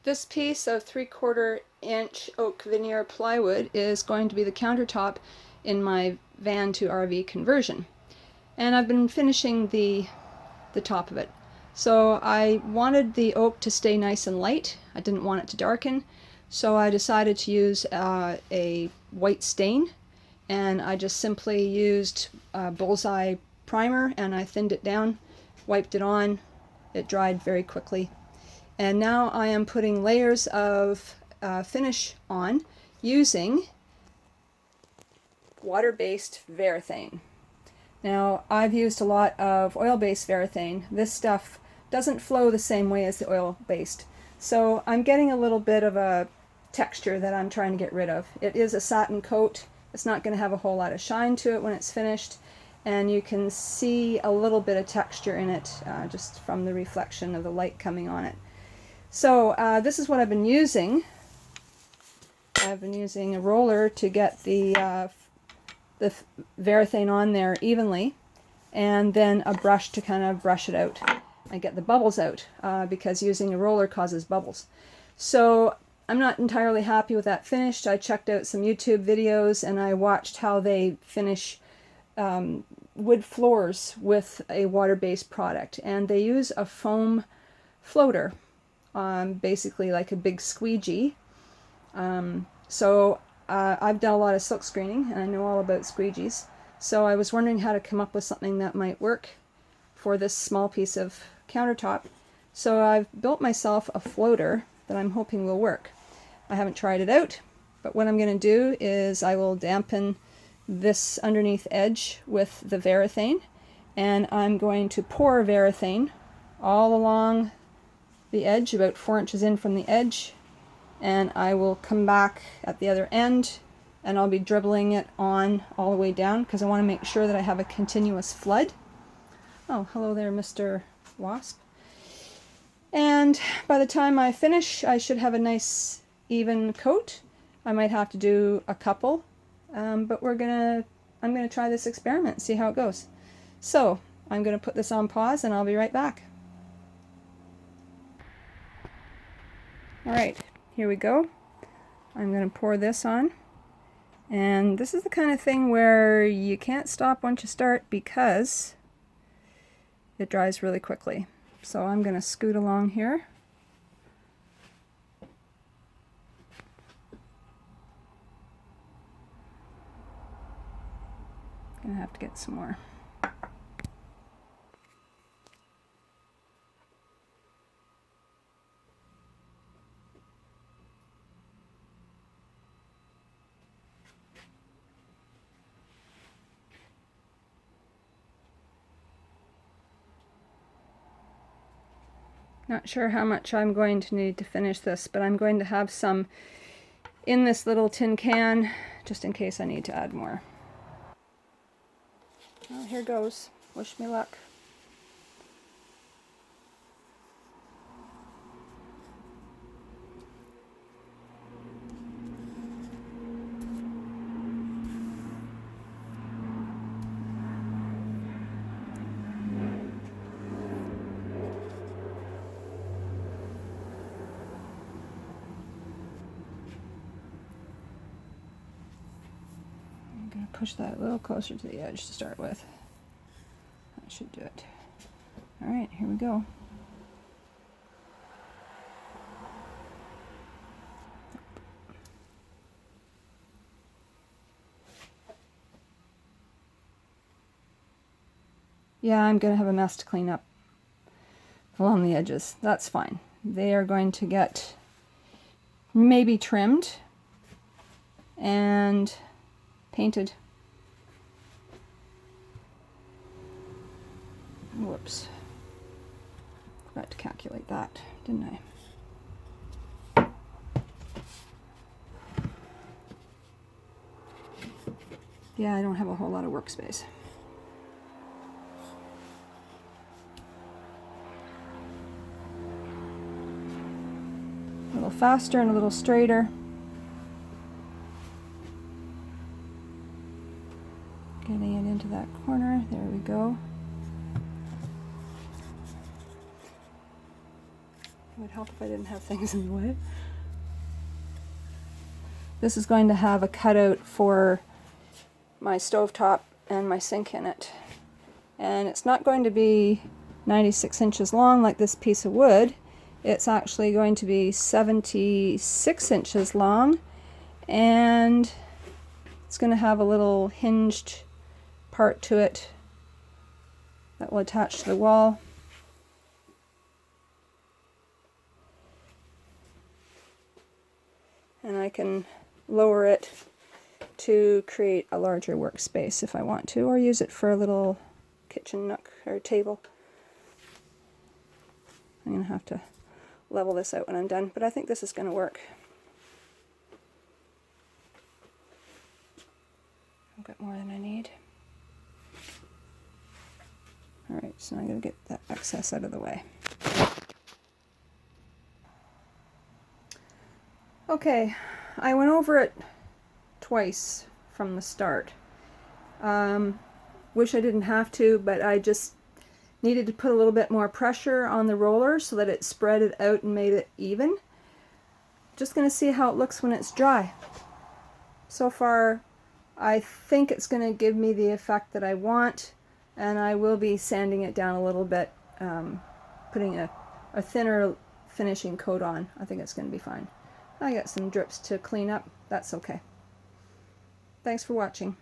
This piece of 3/4 inch oak veneer plywood is going to be the countertop in my van to RV conversion. And I've been finishing the top of it. So I wanted the oak to stay nice and light. I didn't want it to darken. So I decided to use a white stain, and I just simply used bullseye primer and I thinned it down, wiped it on. It dried very quickly. And now I am putting layers of finish on using water-based Varathane. Now, I've used a lot of oil-based Varathane. This stuff doesn't flow the same way as the oil-based. So I'm getting a little bit of a texture that I'm trying to get rid of. It is a satin coat. It's not going to have a whole lot of shine to it when it's finished. And you can see a little bit of texture in it just from the reflection of the light coming on it. So this is what I've been using. I've been using a roller to get the Varathane on there evenly, and then a brush to kind of brush it out and get the bubbles out, because using a roller causes bubbles. So I'm not entirely happy with that finished. I checked out some YouTube videos and I watched how they finish wood floors with a water-based product, and they use a foam floater, basically like a big squeegee. I've done a lot of silk screening and I know all about squeegees, so I was wondering how to come up with something that might work for this small piece of countertop. So I've built myself a floater that I'm hoping will work. I haven't tried it out, but what I'm going to do is I will dampen this underneath edge with the Varathane, and I'm going to pour Varathane all along the edge, about 4 inches in from the edge, and I will come back at the other end and I'll be dribbling it on all the way down because I want to make sure that I have a continuous flood. Oh, hello there, Mr. Wasp. And by the time I finish, I should have a nice even coat. I might have to do a couple, but I'm gonna try this experiment and see how it goes. So I'm gonna put this on pause and I'll be right back. Alright, here we go. I'm going to pour this on, and this is the kind of thing where you can't stop once you start because it dries really quickly. So I'm going to scoot along here. Gonna have to get some more. Not sure how much I'm going to need to finish this, but I'm going to have some in this little tin can just in case I need to add more. Well, here goes. Wish me luck. Push that a little closer to the edge to start with. That should do it. Alright, here we go. Yeah, I'm going to have a mess to clean up along the edges. That's fine. They are going to get maybe trimmed and painted. Whoops. Forgot to calculate that, didn't I? Yeah, I don't have a whole lot of workspace. A little faster and a little straighter. Getting it into that corner. There we go. would help if I didn't have things in the way. This is going to have a cutout for my stovetop and my sink in it. And it's not going to be 96 inches long like this piece of wood. It's actually going to be 76 inches long, and it's going to have a little hinged part to it that will attach to the wall. And I can lower it to create a larger workspace if I want to, or use it for a little kitchen nook or table. I'm going to have to level this out when I'm done, but I think this is going to work. I've got more than I need. Alright, so I'm going to get that excess out of the way. Okay, I went over it twice from the start. Wish I didn't have to, but I just needed to put a little bit more pressure on the roller so that it spread it out and made it even. Just going to see how it looks when it's dry. So far, I think it's going to give me the effect that I want, and I will be sanding it down a little bit, putting a thinner finishing coat on. I think it's going to be fine. I got some drips to clean up. That's okay. Thanks for watching.